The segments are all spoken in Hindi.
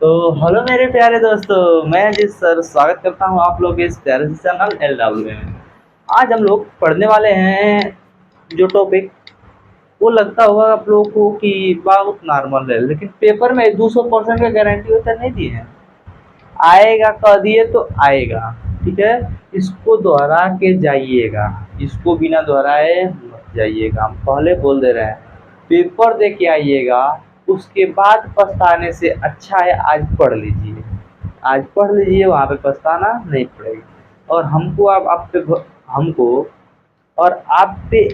तो हेलो मेरे प्यारे दोस्तों, मैं जिस सर स्वागत करता हूँ आप लोग के इस प्यारे से चैनल LW में। आज हम लोग पढ़ने वाले हैं जो टॉपिक, वो लगता होगा आप लोगों को कि बहुत नॉर्मल है, लेकिन पेपर में 200% का गारंटी होता नहीं दिए हैं। आएगा कह दिए तो आएगा, ठीक है। इसको दोहरा के जाइएगा, इसको बिना दोहराए मत जाइएगा। हम पहले बोल दे रहे हैं, पेपर दे के आइएगा, उसके बाद पछताने से अच्छा है आज पढ़ लीजिए। आज पढ़ लीजिए, वहाँ पे पछताना नहीं पड़ेगा। और हमको अब आप पे हमको और आप पे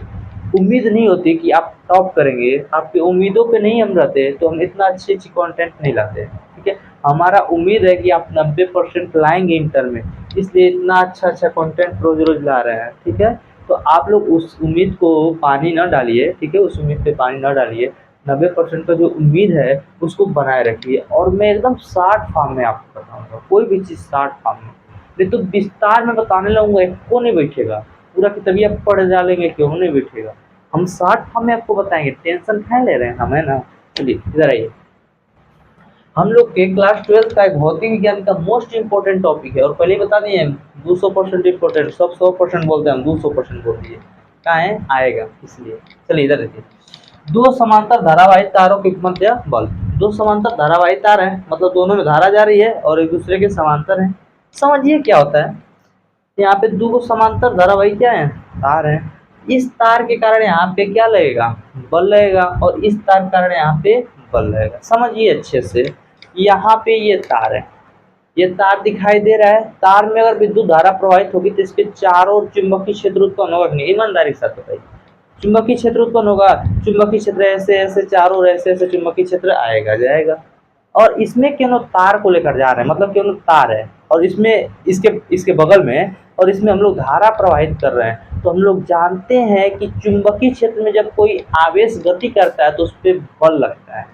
उम्मीद नहीं होती कि आप टॉप करेंगे। आपकी उम्मीदों पे नहीं हम रहते तो हम इतना अच्छी कंटेंट नहीं लाते, ठीक है। हमारा उम्मीद है कि आप 90% लाएंगे इंटर में, इसलिए इतना अच्छा कंटेंट रोज रोज ला रहे हैं, ठीक है। तो आप लोग उस उम्मीद को पानी न डालिए, ठीक है। उस उम्मीद पे पानी न डालिए। 90% का जो उम्मीद है उसको बनाए रखिए। और मैं एकदम शार्ट फॉर्म में आपको बताऊंगा, कोई भी चीज़ शार्ट फॉर्म में, नहीं तो विस्तार में बताने लगूंगा को नहीं बैठेगा। पूरा किताबिया पढ़ डालेंगे, क्यों नहीं बैठेगा। हम शॉर्ट फॉर्म में आपको बताएंगे, टेंशन क्या ले रहे हैं हम, है ना। चलिए इधर आइए। हम लोग के क्लास 12 का एक भौतिक विज्ञान का मोस्ट इंपॉर्टेंट टॉपिक है। और पहले ही बता दिए 200% इम्पोर्टेंट, सब 100% बोलते हैं, हम 200% बोल दिए। कहाँ है आएगा, इसलिए चलिए इधर देखिए। दो समांतर धारावाही तारों के मध्य बल। दो समांतर धारावाही तार है, मतलब दोनों में धारा जा रही है और एक दूसरे के समांतर है। समझिए क्या होता है। यहाँ पे दो समांतर धारावाही क्या है, तार है। इस तार के कारण यहाँ पे क्या लगेगा, बल लगेगा। और इस तार के कारण यहाँ पे बल लगेगा। समझिए अच्छे से। यहाँ पे ये तार है, ये तार दिखाई दे रहा है। तार में अगर विद्युत धारा प्रवाहित होगी तो इसके चारों ओर चुंबकीय क्षेत्र उत्पन्न होगा नहीं, ईमानदारी के साथ बताइए। चुंबकीय क्षेत्र उत्पन्न होगा। चुंबकीय क्षेत्र ऐसे ऐसे चारों ओर ऐसे ऐसे चुंबकीय क्षेत्र आएगा जाएगा। और इसमें क्यों तार को लेकर जा रहे हैं, मतलब क्यों तार है और इसमें इसके इसके बगल में, और इसमें हम लोग धारा प्रवाहित कर रहे हैं। तो हम लोग जानते हैं कि चुंबकीय क्षेत्र में जब कोई आवेश गति करता है तो उस पर बल लगता है।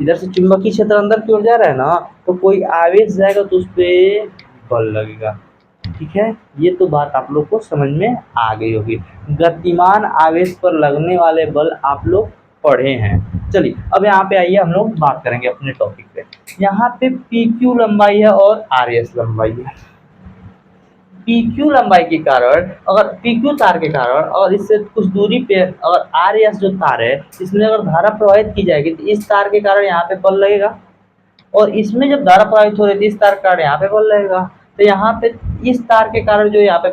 इधर से चुंबकीय क्षेत्र अंदर की ओर जा रहा है ना, तो कोई आवेश जाएगा तो उस पर बल लगेगा, ठीक है। ये तो बात आप लोग को समझ में आ गई होगी। गतिमान आवेश पर लगने वाले बल आप लोग पढ़े हैं। चलिए अब यहाँ पे आइए, हम लोग बात करेंगे अपने टॉपिक पे। यहाँ पे पी क्यू लंबाई है और आर एस लंबाई है। पी क्यू लंबाई के कारण, अगर पी क्यू तार के कारण और इससे कुछ दूरी पे अगर आर एस जो तार है, इसमें अगर धारा प्रवाहित की जाएगी तो इस तार के कारण यहाँ पे बल लगेगा। और इसमें जब धारा प्रवाहित हो रही थी इस तार के कारण यहाँ पे बल लगेगा। तो यहाँ पे इस तार के कारण जो यहाँ पे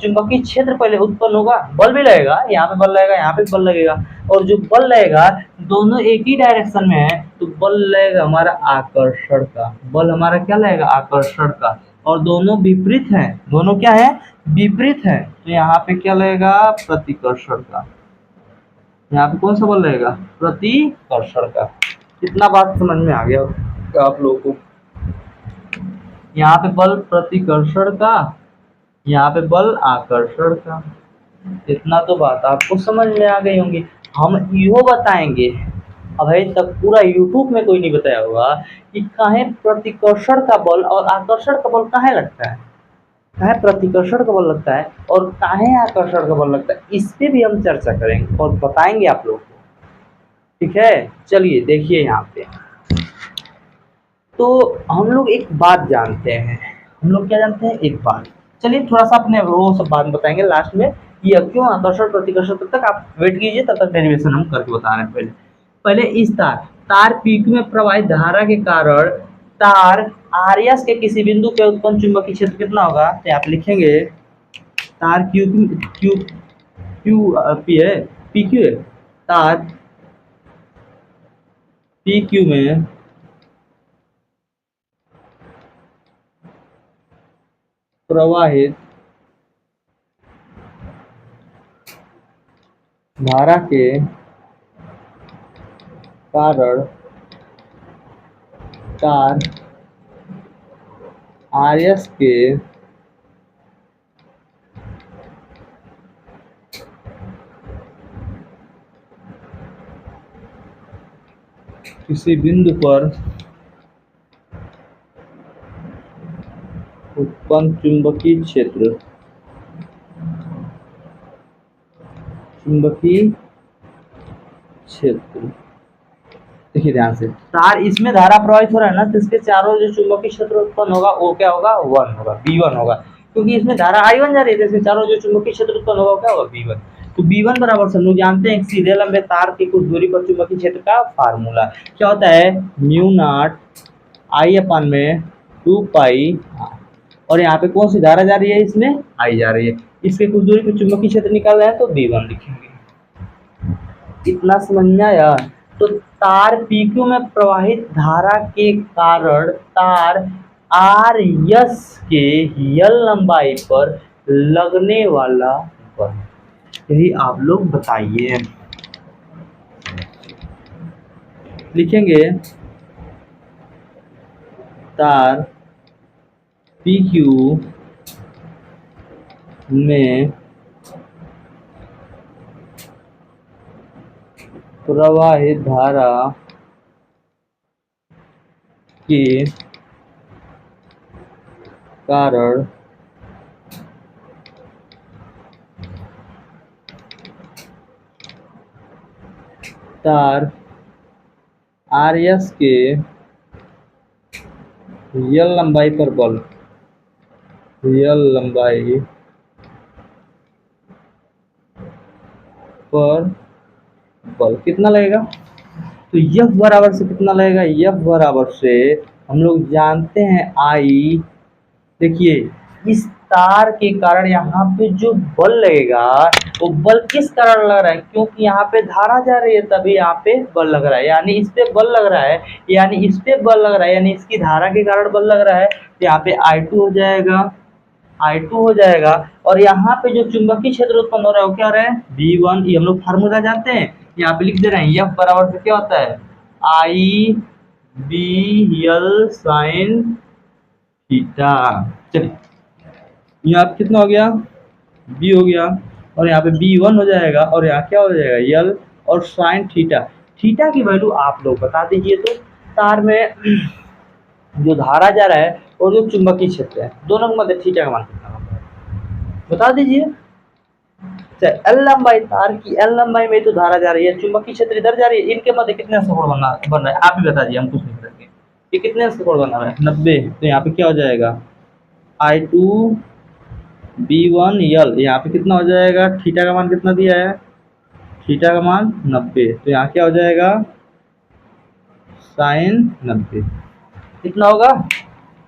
चुंबकीय क्षेत्र पहले उत्पन्न होगा, बल भी लगेगा, यहाँ पे बल लगेगा, यहाँ पे बल लगेगा। और जो बल लगेगा दोनों एक ही डायरेक्शन में है, तो बल लगेगा हमारा आकर्षण का। बल हमारा क्या लगेगा, आकर्षण का। और दोनों विपरीत हैं, दोनों क्या है, विपरीत है। तो यहाँ पे क्या लगेगा, प्रतिकर्षण का। यहाँ पे कौन सा बल लगेगा, प्रतिकर्षण का। कितना बात समझ में आ गया आप लोगों को। यहाँ पे बल प्रतिकर्षण का, यहाँ पे बल आकर्षण का। इतना तो बात आपको समझ में आ गई होंगी। हम यो बताएंगे, अभी तक पूरा यूट्यूब में कोई नहीं बताया होगा कि काहे प्रतिकर्षण का बल और आकर्षण का बल काहे लगता है, काहे प्रतिकर्षण का बल लगता है और काहे आकर्षण का बल लगता है। इस पे भी हम चर्चा करेंगे और बताएंगे आप लोगों को, ठीक है। चलिए देखिए यहाँ पे। तो हम लोग एक बात जानते हैं, हम लोग क्या जानते हैं, एक बात। चलिए थोड़ा सा अपने वो सब बात बताएंगे लास्ट में, ये क्यों आकर्षण प्रतिकर्षण। तब तक आप वेट कीजिए, तब तक डेरिवेशन हम करके बता रहे हैं। पहले पहले इस तार तार पीक में प्रवाहित धारा के कारण तार आर एस के किसी बिंदु पे उत्पन्न चुंबकीय क्षेत्र कितना होगा, तो आप लिखेंगे तार क्यू क्यू क्यू पी है, पी क्यू है। तार पी क्यू में प्रवाहित धारा के कारण तार आर एस के किसी बिंदु पर उत्पन्न चुंबकीय क्षेत्र, देखिए ध्यान से, तार इसमें धारा प्रवाहित हो रहा है ना, तो इसके चारों जो चुंबकीय क्षेत्र उत्पन्न होगा वो क्या होगा, 1 होगा, B1 होगा, क्योंकि इसमें धारा I1 जा रही है, तो इसके चारों जो चुंबकीय क्षेत्र उत्पन्न होगा क्या होगा, B1। तो B1 बराबर से हम लोग जानते हैं सीधे लंबे तार की कुछ दूरी पर चुंबकीय क्षेत्र का फार्मूला क्या होता है, म्यू नॉट I अपन में 2 पाई, और यहाँ पे कौन सी धारा जा रही है, इसमें I जा रही है, इसके कुछ दूरी पर चुंबकीय क्षेत्र निकाल रहे हैं तो B1 लिखेंगे। इतना समझ में आया। तो तार PQ में प्रवाहित धारा के कारण तार RS के L लंबाई पर लगने वाला बल, यही आप लोग बताइए। लिखेंगे तार PQ में प्रवाहित धारा के कारण तार RS के L लंबाई पर बल, L लंबाई पर बल कितना लगेगा, तो F बराबर से कितना लगेगा, F बराबर से हम लोग जानते हैं I। देखिए इस तार के कारण यहाँ पे जो बल लगेगा वो बल किस कारण लग रहा है, क्योंकि यहाँ पे धारा जा रही है तभी यहाँ पे बल लग रहा है, यानी इस पे बल लग रहा है, यानी इस पे बल लग रहा है, यानी इसकी धारा के कारण बल लग रहा है, तो यहाँ पे I2 हो जाएगा, I2 हो जाएगा। और यहाँ पे जो चुंबकीय क्षेत्र उत्पन्न हो रहा है वो क्या हो रहा है, B1। ये हम लोग फार्मूला जानते हैं, यहाँ पे लिख दे रहे हैं, F बराबर से क्या होता है, I B L sine theta. चलिए यहाँ पे कितना हो गया, B हो गया, और यहाँ पे B1 हो जाएगा, और यहाँ क्या हो जाएगा, L, और साइन थीटा। थीटा की वैल्यू आप लोग बता दीजिए। तो तार में जो धारा जा रहा है और जो चुंबकीय क्षेत्र है दोनों के मध्य थीटा का मान कितना होगा बता दीजिए। एल लंबाई, तार की एल लंबाई में तो धारा जा रही है, चुंबकीय क्षेत्र इधर जा रही है, इनके मध्य कितने से कोण बन रहा है, आप ही बता दीजिए, हम कुछ नहीं करेंगे। ये कितने से कोण बना रहा है, 90। तो यहाँ पे क्या हो जाएगा, I2 B1 L, यहाँ पे कितना हो जाएगा, थीटा का मान कितना दिया है, थीटा का मान 90, तो यहाँ क्या हो जाएगा, साइन 90। कितना होगा,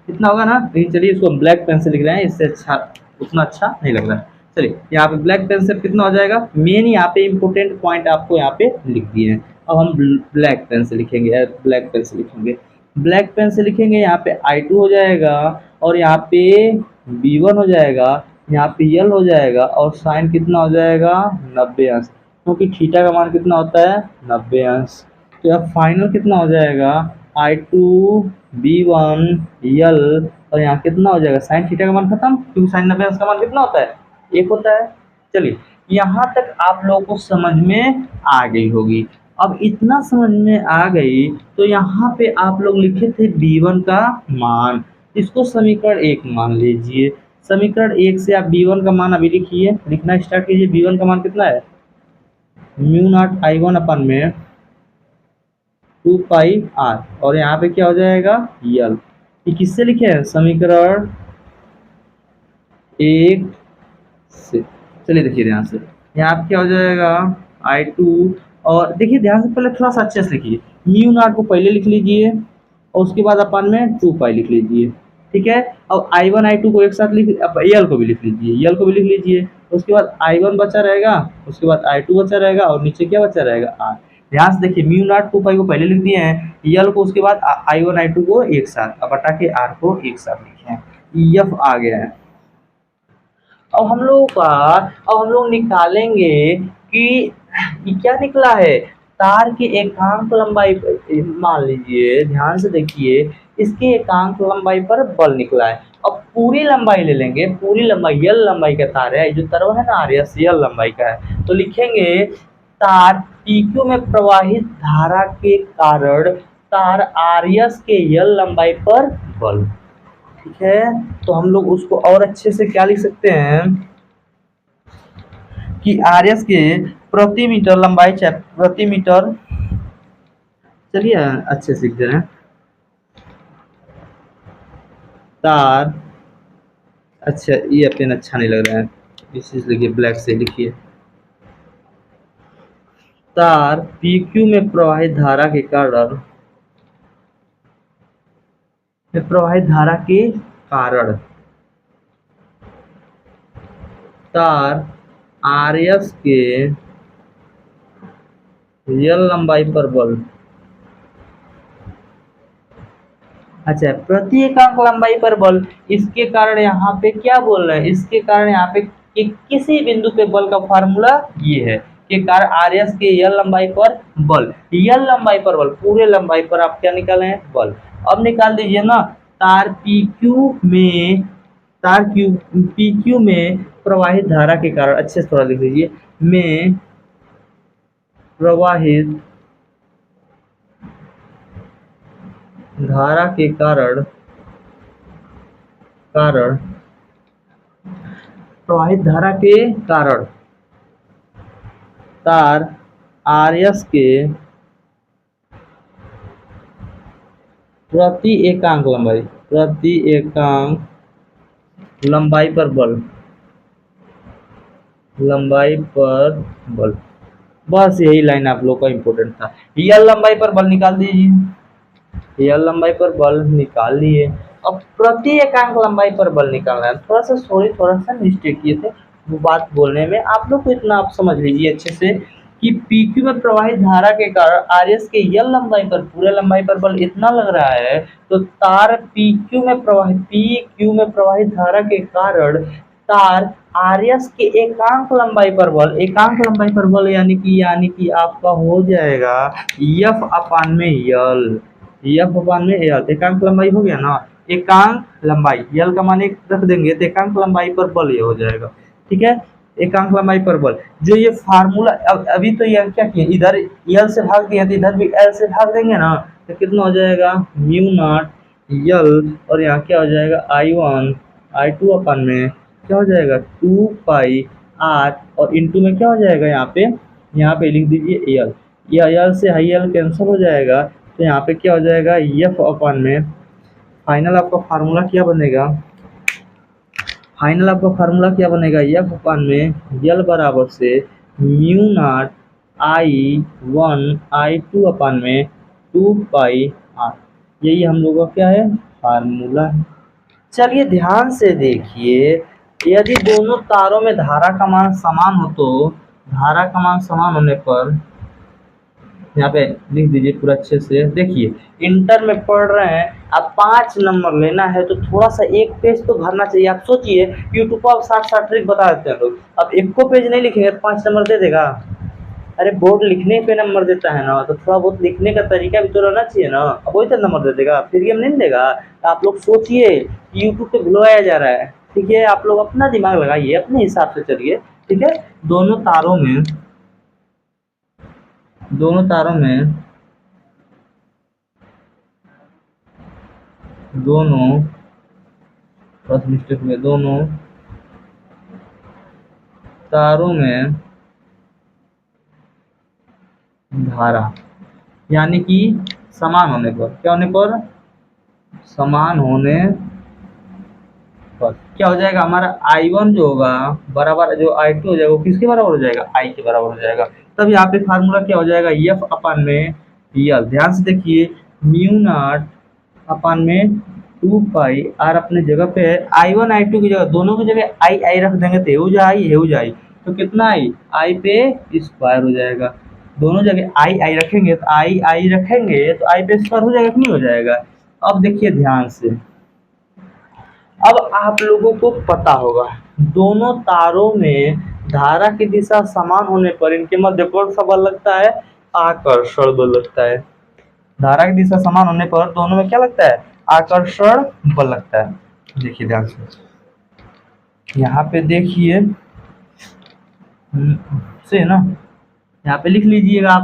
कितना होगा ना। लेकिन चलिए इसको हम ब्लैक पेन से लिख रहे हैं, इससे अच्छा उतना अच्छा नहीं लग रहा है। चलिए यहाँ पे ब्लैक पेन से कितना हो जाएगा, मेन यहाँ पे इंपोर्टेंट पॉइंट आपको यहाँ पे लिख दिए हैं। अब हम ब्लैक पेन से लिखेंगे, ब्लैक पेन से लिखेंगे, ब्लैक पेन से लिखेंगे, यहाँ पे I2 हो जाएगा, और यहाँ पे B1 हो जाएगा, यहाँ पे L हो जाएगा, और साइन कितना हो जाएगा, 90 अंश, क्योंकि थीटा का मान कितना होता है, 90 अंश। तो यहाँ फाइनल कितना हो जाएगा, I2 B1 L, और यहाँ कितना हो जाएगा, साइन थीटा का मान खत्म, क्योंकि साइन 90 का मान कितना होता है, 1 होता है। चलिए यहाँ तक आप लोगों को समझ में आ गई होगी। अब इतना समझ में आ गई तो यहाँ पे आप लोग लिखे थे B1 का मान, इसको समीकरण 1 मान लीजिए। समीकरण 1 से आप B1 का मान अभी लिखिए, लिखना स्टार्ट कीजिए। B1 का मान कितना है, म्यू नॉट I1 अपन में 2 पाई R, और यहाँ पे क्या हो जाएगा, L। ये किससे लिखे हैं, समीकरण 1 से। चलिए देखिए ध्यान से, यहाँ पे क्या हो जाएगा, I2, और देखिए ध्यान से पहले थोड़ा सा अच्छे से लिखिए, म्यू नॉट को पहले लिख लीजिए, और उसके बाद अपन में 2 पाई लिख लीजिए, ठीक है। अब I1 I2 को एक साथ लिख, अब L को भी लिख लीजिए, L को भी लिख लीजिए, उसके बाद I1 बचा रहेगा, उसके बाद I2 बचा रहेगा, और नीचे क्या बचा रहेगा, R। ध्यान से देखिए, म्यू नॉट 2 पाई को पहले लिख दिए हैं, L को उसके बाद I1 I2 को एक साथ, अब हटा के R को एक साथ लिखे हैं, F आ गया है। अब हम लोग निकालेंगे कि ये क्या निकला है, तार की एकांक लंबाई, मान लीजिए ध्यान से देखिए, इसके एकांक लंबाई पर बल निकला है। अब पूरी लंबाई ले लेंगे, पूरी लंबाई L लंबाई का तार है, जो तार है ना RS, L लंबाई का है, तो लिखेंगे तार PQ में प्रवाहित धारा के कारण तार RS के L लंबाई पर बल, ठीक है। तो हम लोग उसको और अच्छे से क्या लिख सकते हैं कि RS के प्रति मीटर लंबाई, प्रति मीटर चलिए अच्छे से लिख दे रहे हैं। तार, अच्छा ये पेन अच्छा नहीं लग रहा है, इसी से लिखिए, ब्लैक से लिखिए। तार PQ में प्रवाहित धारा के कारण, में प्रवाहित धारा के कारण तार RS के L लंबाई पर बल, अच्छा प्रति एकांक लंबाई पर बल, इसके कारण यहाँ पे क्या बोल रहे हैं, इसके कारण यहाँ पे किसी बिंदु पे बल का फार्मूला ये है कि कारण RS के L लंबाई पर बल, L लंबाई पर बल, पूरे लंबाई पर आप क्या निकाले हैं, बल। अब निकाल दीजिए ना, तार PQ में, तार PQ में प्रवाहित धारा के कारण, अच्छे से थोड़ा लिख लीजिए, में प्रवाहित धारा के कारण, कारण प्रवाहित धारा के कारण तार RS के प्रति एकांक लंबाई, प्रति एकांक लंबाई पर बल, लंबाई पर बल, बस यही लाइन आप लोग का इम्पोर्टेंट था। L लंबाई पर बल निकाल दीजिए, L लंबाई पर बल निकाल लिए। अब प्रति एकांक लंबाई पर बल निकालना है, थोड़ा सा सॉरी, थोड़ा सा मिस्टेक किए थे वो बात बोलने में, आप लोग को इतना आप समझ लीजिए अच्छे से कि PQ में प्रवाहित धारा के कारण RS के L लंबाई पर, पूरे लंबाई पर बल इतना लग रहा है, तो तार PQ में प्रवाहित धारा के कारण तार RS के एकांक लंबाई पर बल, एकांक लंबाई पर बल यानी कि आपका हो जाएगा F अपान में L, F अपान में L, एकांक लंबाई हो गया ना, एकांक लंबाई L का मान 1 रख देंगे तो एकांक लंबाई पर बल ये हो जाएगा, ठीक है, एकांक लंबाई पर बल। जो ये फार्मूला अभी तो ये क्या किया, इधर L से भाग दिया तो इधर भी L से भाग देंगे ना, तो कितना हो जाएगा, म्यू नॉट L, और यहाँ क्या हो जाएगा, I1 I2 अपन में क्या हो जाएगा 2 पाई R, और इंटू में क्या हो जाएगा, यहाँ पे लिख दीजिए L, या L से हाई L कैंसिल हो जाएगा, तो यहाँ पे क्या हो जाएगा F अपन में, फाइनल आपका फार्मूला क्या बनेगा, फाइनल आपका फार्मूला क्या बनेगा, F अपन में L बराबर से म्यू नॉट I1 I2 अपन में 2 पाई R, यही हम लोगों का क्या है, फार्मूला है। चलिए ध्यान से देखिए, यदि दोनों तारों में धारा का मान समान हो तो धारा का मान समान होने पर, यहाँ पे लिख दीजिए पूरा अच्छे से, देखिए इंटर में पढ़ रहे हैं, अब 5 नंबर लेना है तो थोड़ा सा एक पेज तो भरना चाहिए। आप सोचिए यूट्यूब पर 60 ट्रिक बता देते हैं लोग, अब एक को पेज नहीं लिखेंगे तो 5 नंबर दे देगा, अरे बोर्ड लिखने पे नंबर देता है ना, तो थोड़ा बहुत लिखने का तरीका भी तो रहना चाहिए ना, अब वही तो नंबर दे देगा, फिर गेम नहीं देगा। तो आप लोग सोचिए, यूट्यूब पे बुलवाया जा रहा है, ठीक है, आप लोग अपना दिमाग लगाइए, अपने हिसाब से चलिए, ठीक है। दोनों तारों में, दोनों तारों में, दोनों बस मिस्टेक में, दोनों तारों में धारा, यानी कि समान होने पर, क्या होने पर, समान होने पर क्या हो जाएगा, हमारा I1 जो होगा बराबर, जो I2 हो जाएगा वो किसके बराबर हो जाएगा, I के बराबर हो जाएगा। तब यहाँ पे फार्मूला क्या हो जाएगा, F अपन में L, ध्यान से देखिए, म्यू नॉट अपन में 2 पाई R अपने जगह पे है, I1 I2 की जगह, दोनों की जगह I रख देंगे तो हो जाए, तो कितना I पे स्क्वायर हो जाएगा, दोनों जगह I रखेंगे तो I रखेंगे तो I पे स्क्वायर हो जाएगा कि नहीं हो जाएगा। अब देखिए ध्यान से, अब आप लोगों को पता होगा दोनों तारों में धारा की दिशा समान होने पर इनके मध्य कौन सा बल लगता है, आकर्षण बल लगता है। धारा की दिशा समान होने पर दोनों में क्या लगता है, आकर्षण बल लगता है। देखिए ध्यान से, यहाँ पे देखिए से ना, यहाँ पे लिख लीजिएगा,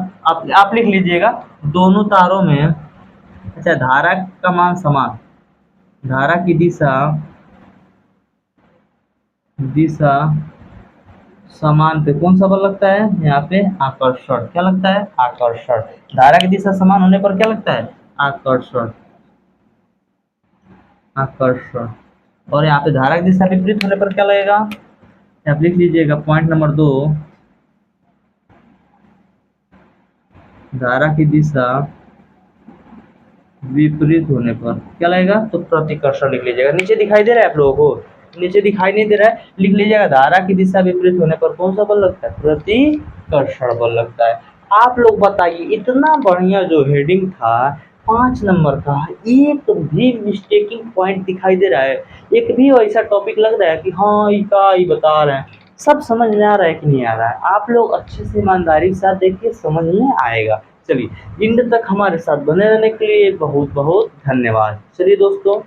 आप लिख लीजिएगा, दोनों तारों में, अच्छा धारा का मान समान, धारा की दिशा, दिशा समान पे कौन सा बल लगता है? यहाँ पे आकर्षण। क्या लगता है? आकर्षण। धारा की दिशा समान होने पर क्या लगता है? आकर्षण। आकर्षण। और यहाँ पे धारा की दिशा विपरीत होने पर क्या लगेगा? आप लिख लीजिएगा पॉइंट नंबर 2, धारा की दिशा विपरीत होने पर क्या लगेगा? तो प्रतिकर्षण लिख लीजिएगा। नीचे दिखाई दे रहा है आप लोगों को? नीचे दिखाई नहीं दे रहा है, लिख लीजिएगा धारा की दिशा विपरीत होने पर कौन सा बल लगता है? प्रतिकर्षण बल लगता है। आप लोग बताइए, इतना बढ़िया जो हेडिंग था 5 नंबर का, एक भी मिस्टेकिंग पॉइंट दिखाई दे रहा है? एक भी ऐसा टॉपिक लग रहा है कि हाँ ये का ये बता रहे हैं? सब समझ में आ रहा है कि नहीं आ रहा है? आप लोग अच्छे से ईमानदारी के साथ देखिए, समझ में आएगा। चलिए, इंड तक हमारे साथ बने रहने के लिए बहुत बहुत धन्यवाद। चलिए दोस्तों,